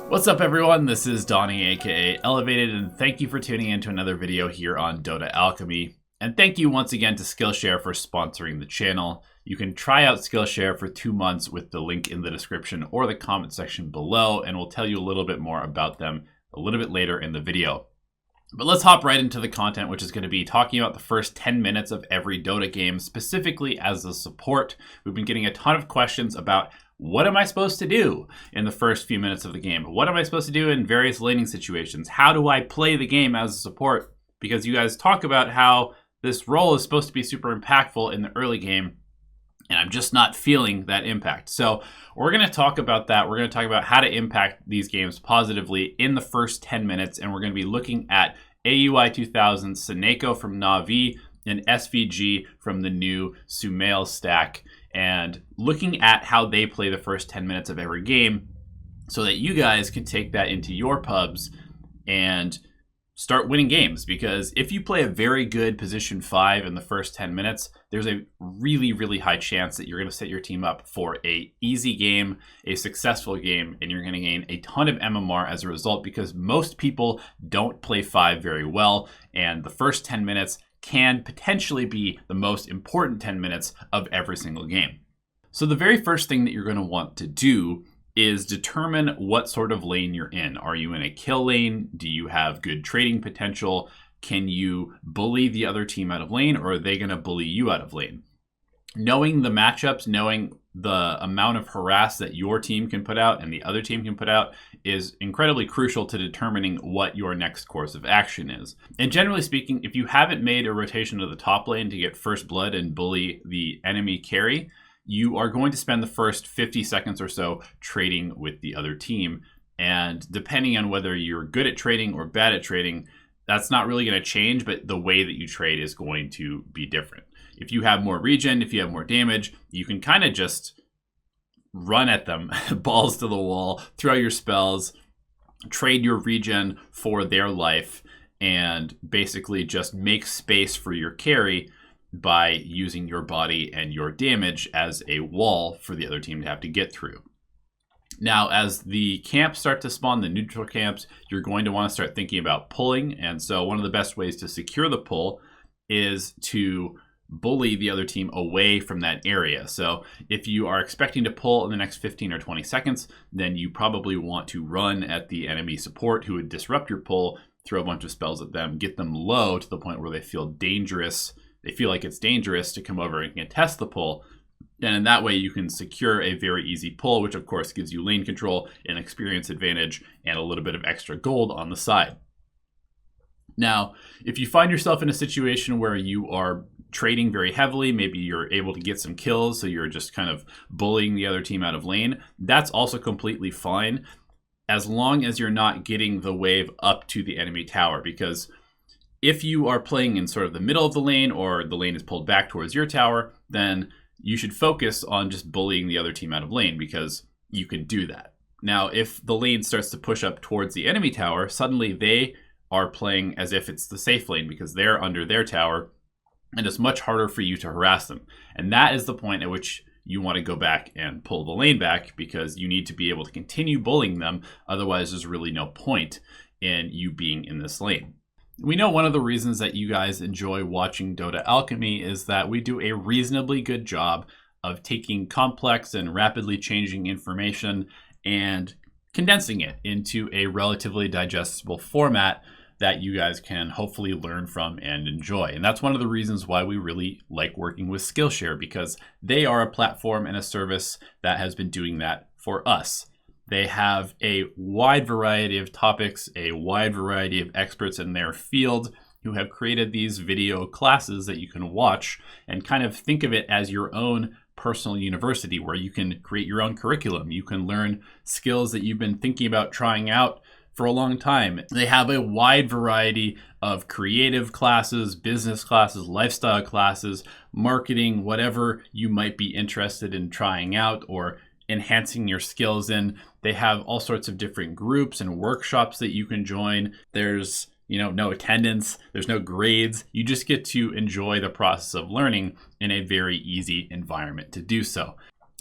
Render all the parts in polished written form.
What's up everyone, this is Donnie aka Elevated, and thank you for tuning in to another video here on Dota Alchemy. And thank you once again to Skillshare for sponsoring the channel. You can try out Skillshare for 2 months with the link in the description or the comment section below, and we'll tell you a little bit more about them a little bit later in the video. But let's hop right into the content, which is going to be talking about the first 10 minutes of every Dota game, specifically as a support. We've been getting a ton of questions about what am I supposed to do in the first few minutes of the game? What am I supposed to do in various laning situations? How do I play the game as a support? Because you guys talk about how this role is supposed to be super impactful in the early game, and I'm just not feeling that impact. So we're going to talk about that. We're going to talk about how to impact these games positively in the first 10 minutes, and we're going to be looking at AUI 2000, Seneko from Na'Vi, and SVG from the new Sumail stack, and looking at how they play the first 10 minutes of every game so that you guys can take that into your pubs and start winning games. Because if you play a very good position 5 in the first 10 minutes, there's a really, really high chance that you're going to set your team up for a easy game, a successful game, and you're going to gain a ton of MMR as a result, because most people don't play 5 very well, and the first 10 minutes can potentially be the most important 10 minutes of every single game. So the very first thing that you're going to want to do is determine what sort of lane you're in. Are you in a kill lane? Do you have good trading potential? Can you bully the other team out of lane, or are they going to bully you out of lane? Knowing the matchups, knowing the amount of harass that your team can put out and the other team can put out is incredibly crucial to determining what your next course of action is. And generally speaking, if you haven't made a rotation to the top lane to get first blood and bully the enemy carry, you are going to spend the first 50 seconds or so trading with the other team. And depending on whether you're good at trading or bad at trading, that's not really going to change, but the way that you trade is going to be different. If you have more regen, if you have more damage, you can kind of just run at them, balls to the wall, throw your spells, trade your regen for their life, and basically just make space for your carry by using your body and your damage as a wall for the other team to have to get through. Now, as the camps start to spawn, the neutral camps, you're going to want to start thinking about pulling. And so one of the best ways to secure the pull is to bully the other team away from that area. So if you are expecting to pull in the next 15 or 20 seconds, then you probably want to run at the enemy support who would disrupt your pull, throw a bunch of spells at them, get them low to the point where they feel dangerous. They feel like it's dangerous to come over and contest the pull. And in that way, you can secure a very easy pull, which of course gives you lane control, an experience advantage, and a little bit of extra gold on the side. Now, if you find yourself in a situation where you are trading very heavily, maybe you're able to get some kills, so you're just kind of bullying the other team out of lane, that's also completely fine, as long as you're not getting the wave up to the enemy tower. Because if you are playing in sort of the middle of the lane, or the lane is pulled back towards your tower, then you should focus on just bullying the other team out of lane, because you can do that. Now, if the lane starts to push up towards the enemy tower, suddenly they are playing as if it's the safe lane because they're under their tower, and it's much harder for you to harass them. And that is the point at which you want to go back and pull the lane back, because you need to be able to continue bullying them. Otherwise, there's really no point in you being in this lane. We know one of the reasons that you guys enjoy watching Dota Alchemy is that we do a reasonably good job of taking complex and rapidly changing information and condensing it into a relatively digestible format that you guys can hopefully learn from and enjoy. And that's one of the reasons why we really like working with Skillshare, because they are a platform and a service that has been doing that for us. They have a wide variety of topics, a wide variety of experts in their field who have created these video classes that you can watch and kind of think of it as your own personal university, where you can create your own curriculum. You can learn skills that you've been thinking about trying out for a long time. They have a wide variety of creative classes, business classes, lifestyle classes, marketing, whatever you might be interested in trying out or enhancing your skills in. They have all sorts of different groups and workshops that you can join. There's no attendance, there's no grades. You just get to enjoy the process of learning in a very easy environment to do so.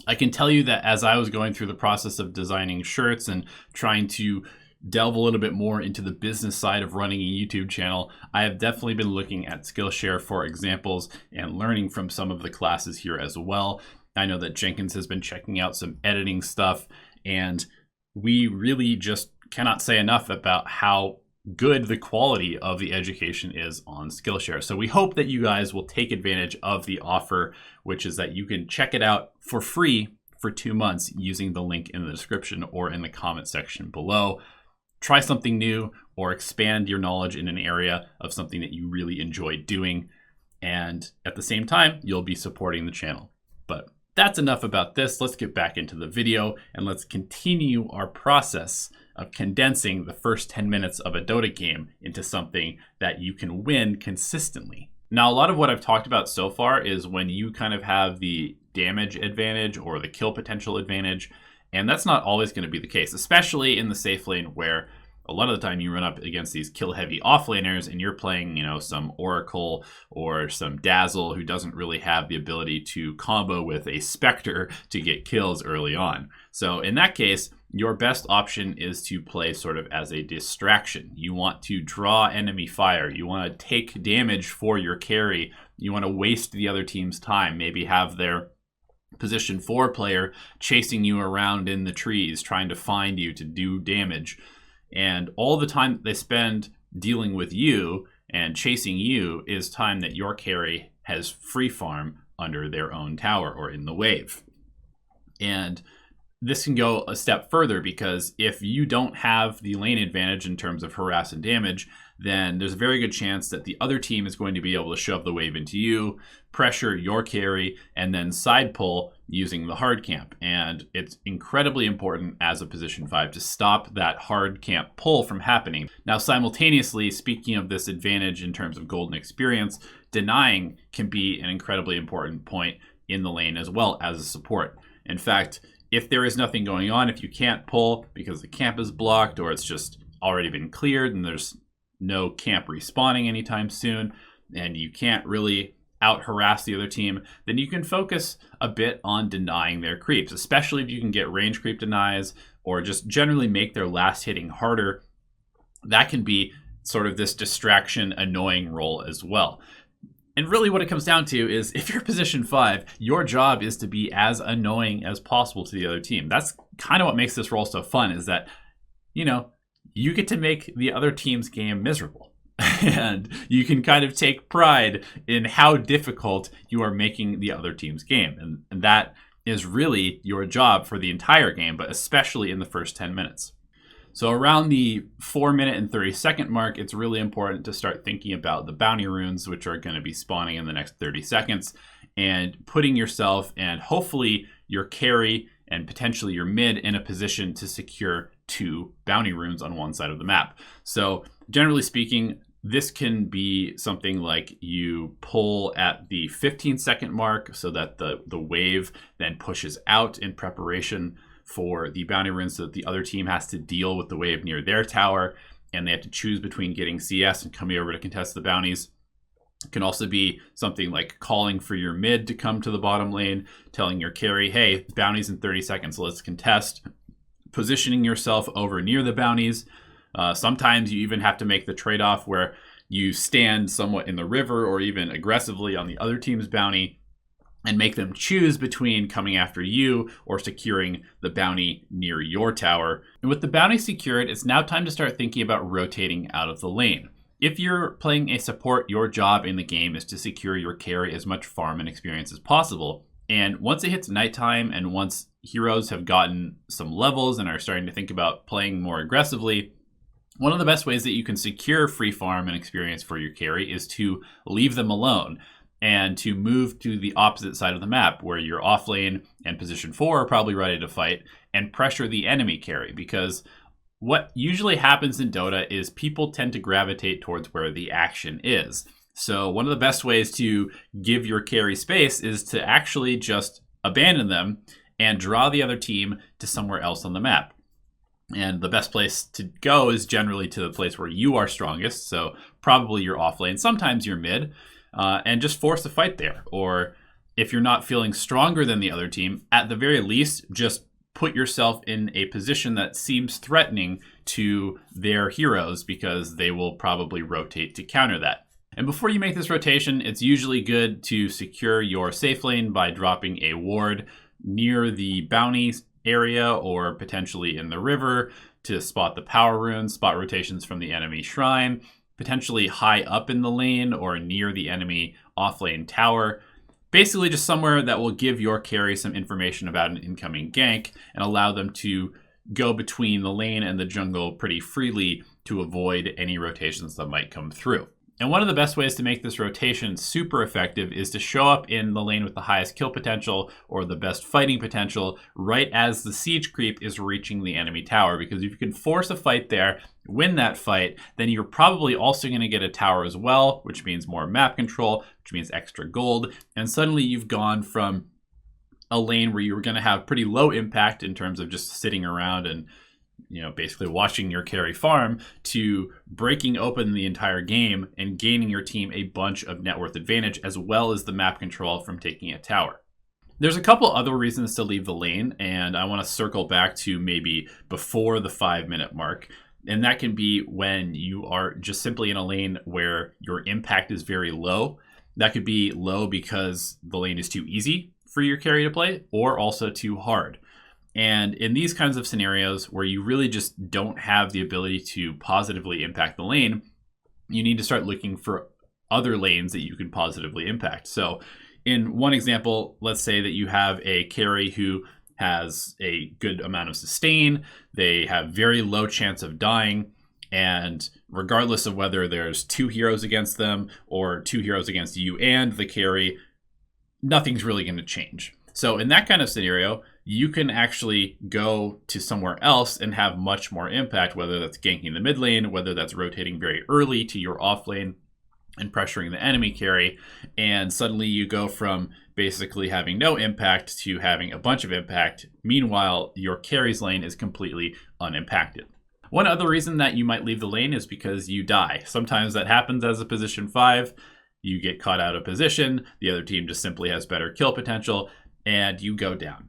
I can tell you that as I was going through the process of designing shirts and trying to delve a little bit more into the business side of running a YouTube channel, I have definitely been looking at Skillshare for examples and learning from some of the classes here as well. I know that Jenkins has been checking out some editing stuff, and we really just cannot say enough about how good the quality of the education is on Skillshare. So we hope that you guys will take advantage of the offer, which is that you can check it out for free for 2 months using the link in the description or in the comment section below. Try something new or expand your knowledge in an area of something that you really enjoy doing. And at the same time, you'll be supporting the channel. But that's enough about this. Let's get back into the video and let's continue our process of condensing the first 10 minutes of a Dota game into something that you can win consistently. Now, a lot of what I've talked about so far is when you kind of have the damage advantage or the kill potential advantage. And that's not always going to be the case, especially in the safe lane where a lot of the time you run up against these kill-heavy offlaners and you're playing, some Oracle or some Dazzle who doesn't really have the ability to combo with a Spectre to get kills early on. So in that case, your best option is to play sort of as a distraction. You want to draw enemy fire. You want to take damage for your carry. You want to waste the other team's time, maybe have their position 4 player chasing you around in the trees, trying to find you to do damage. And all the time they spend dealing with you and chasing you is time that your carry has free farm under their own tower or in the wave. And this can go a step further because if you don't have the lane advantage in terms of harass and damage, then there's a very good chance that the other team is going to be able to shove the wave into you, pressure your carry, and then side pull using the hard camp. And it's incredibly important as a position 5 to stop that hard camp pull from happening. Now, simultaneously, speaking of this advantage in terms of golden experience, denying can be an incredibly important point in the lane as well as a support. In fact, if there is nothing going on, if you can't pull because the camp is blocked or it's just already been cleared and there's no camp respawning anytime soon, and you can't really out harass the other team, then you can focus a bit on denying their creeps, especially if you can get range creep denies or just generally make their last hitting harder. That can be sort of this distraction, annoying role as well. And really what it comes down to is if you're position 5, your job is to be as annoying as possible to the other team. That's kind of what makes this role so fun, is that, you get to make the other team's game miserable. And you can kind of take pride in how difficult you are making the other team's game. And that is really your job for the entire game, but especially in the first 10 minutes. So around the 4-minute and 30-second mark, it's really important to start thinking about the bounty runes, which are going to be spawning in the next 30 seconds, and putting yourself and hopefully your carry and potentially your mid in a position to secure 2 bounty runes on one side of the map. So generally speaking, this can be something like you pull at the 15-second mark so that the wave then pushes out in preparation for the bounty runes, so that the other team has to deal with the wave near their tower and they have to choose between getting CS and coming over to contest the bounties. It can also be something like calling for your mid to come to the bottom lane, telling your carry, hey, bounties in 30 seconds, so let's contest. Positioning yourself over near the bounties. Sometimes you even have to make the trade-off where you stand somewhat in the river or even aggressively on the other team's bounty and make them choose between coming after you or securing the bounty near your tower. And with the bounty secured, it's now time to start thinking about rotating out of the lane. If you're playing a support, your job in the game is to secure your carry as much farm and experience as possible. And once it hits nighttime and once heroes have gotten some levels and are starting to think about playing more aggressively, one of the best ways that you can secure free farm and experience for your carry is to leave them alone and to move to the opposite side of the map where your off lane and position 4 are probably ready to fight and pressure the enemy carry. Because what usually happens in Dota is people tend to gravitate towards where the action is. So one of the best ways to give your carry space is to actually just abandon them and draw the other team to somewhere else on the map. And the best place to go is generally to the place where you are strongest, so probably your off lane, sometimes your mid, and just force a fight there. Or if you're not feeling stronger than the other team, at the very least, just put yourself in a position that seems threatening to their heroes, because they will probably rotate to counter that. And before you make this rotation, it's usually good to secure your safe lane by dropping a ward near the bounty area or potentially in the river to spot the power runes, spot rotations from the enemy shrine, potentially high up in the lane or near the enemy offlane tower. Basically just somewhere that will give your carry some information about an incoming gank and allow them to go between the lane and the jungle pretty freely to avoid any rotations that might come through. And one of the best ways to make this rotation super effective is to show up in the lane with the highest kill potential or the best fighting potential right as the siege creep is reaching the enemy tower. Because if you can force a fight there, win that fight, then you're probably also going to get a tower as well, which means more map control, which means extra gold. And suddenly you've gone from a lane where you were going to have pretty low impact in terms of just sitting around and basically watching your carry farm, to breaking open the entire game and gaining your team a bunch of net worth advantage, as well as the map control from taking a tower. There's a couple other reasons to leave the lane, and I want to circle back to maybe before the 5-minute mark. And that can be when you are just simply in a lane where your impact is very low. That could be low because the lane is too easy for your carry to play, or also too hard. And in these kinds of scenarios where you really just don't have the ability to positively impact the lane, you need to start looking for other lanes that you can positively impact. So in one example, let's say that you have a carry who has a good amount of sustain, they have very low chance of dying, and regardless of whether there's 2 heroes against them or 2 heroes against you and the carry, nothing's really going to change. So in that kind of scenario, you can actually go to somewhere else and have much more impact, whether that's ganking the mid lane, whether that's rotating very early to your off lane and pressuring the enemy carry. And suddenly you go from basically having no impact to having a bunch of impact. Meanwhile, your carry's lane is completely unimpacted. One other reason that you might leave the lane is because you die. Sometimes that happens as a position 5. You get caught out of position. The other team just simply has better kill potential, and you go down.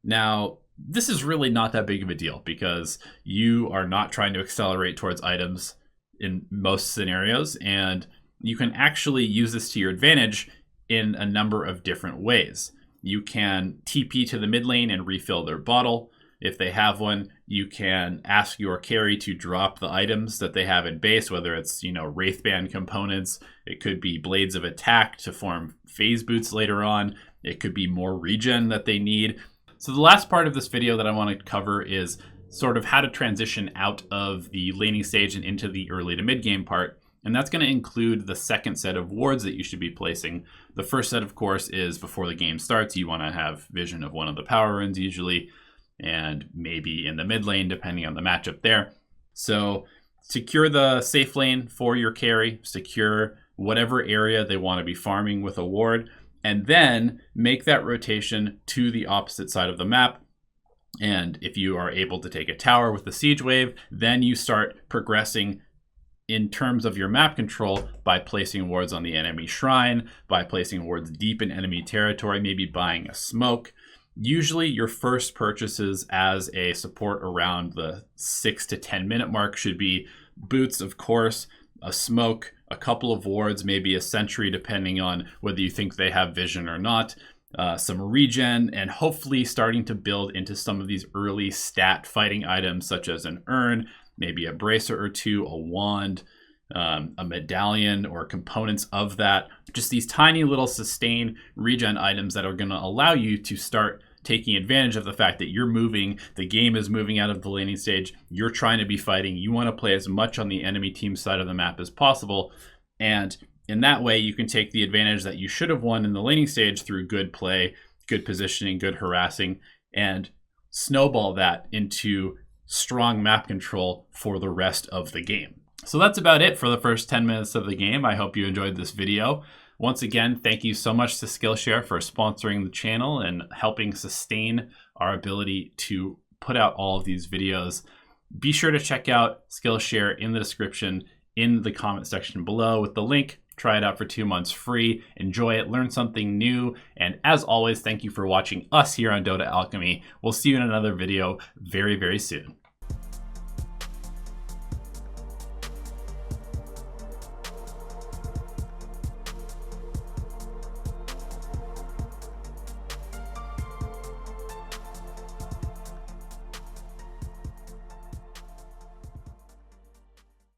Now, this is really not that big of a deal because you are not trying to accelerate towards items in most scenarios, and you can actually use this to your advantage in a number of different ways. You can TP to the mid lane and refill their bottle. If they have one, you can ask your carry to drop the items that they have in base, whether it's, Wraithband components. It could be Blades of Attack to form phase boots later on. It could be more regen that they need. So the last part of this video that I want to cover is sort of how to transition out of the laning stage and into the early to mid game part. And that's going to include the second set of wards that you should be placing. The first set, of course, is before the game starts. You want to have vision of one of the power runes usually, and maybe in the mid lane, depending on the matchup there. So secure the safe lane for your carry, secure whatever area they want to be farming with a ward, and then make that rotation to the opposite side of the map. And if you are able to take a tower with the siege wave, then you start progressing in terms of your map control by placing wards on the enemy shrine, by placing wards deep in enemy territory, maybe buying a smoke. Usually your first purchases as a support around the 6 to 10 minute mark should be boots, of course, a smoke, a couple of wards, maybe a sentry, depending on whether you think they have vision or not, some regen, and hopefully starting to build into some of these early stat fighting items such as an urn, maybe a bracer or 2, a wand, a medallion or components of that. Just these tiny little sustain regen items that are going to allow you to start taking advantage of the fact that you're moving, the game is moving out of the laning stage, you're trying to be fighting, you want to play as much on the enemy team side of the map as possible. And in that way, you can take the advantage that you should have won in the laning stage through good play, good positioning, good harassing, and snowball that into strong map control for the rest of the game. So that's about it for the first 10 minutes of the game. I hope you enjoyed this video. Once again, thank you so much to Skillshare for sponsoring the channel and helping sustain our ability to put out all of these videos Be sure to check out Skillshare in the description in the comment section below with the link. Try it out for 2 months free. Enjoy it, learn something new. And as always, thank you for watching us here on Dota Alchemy. We'll see you in another video very, very soon.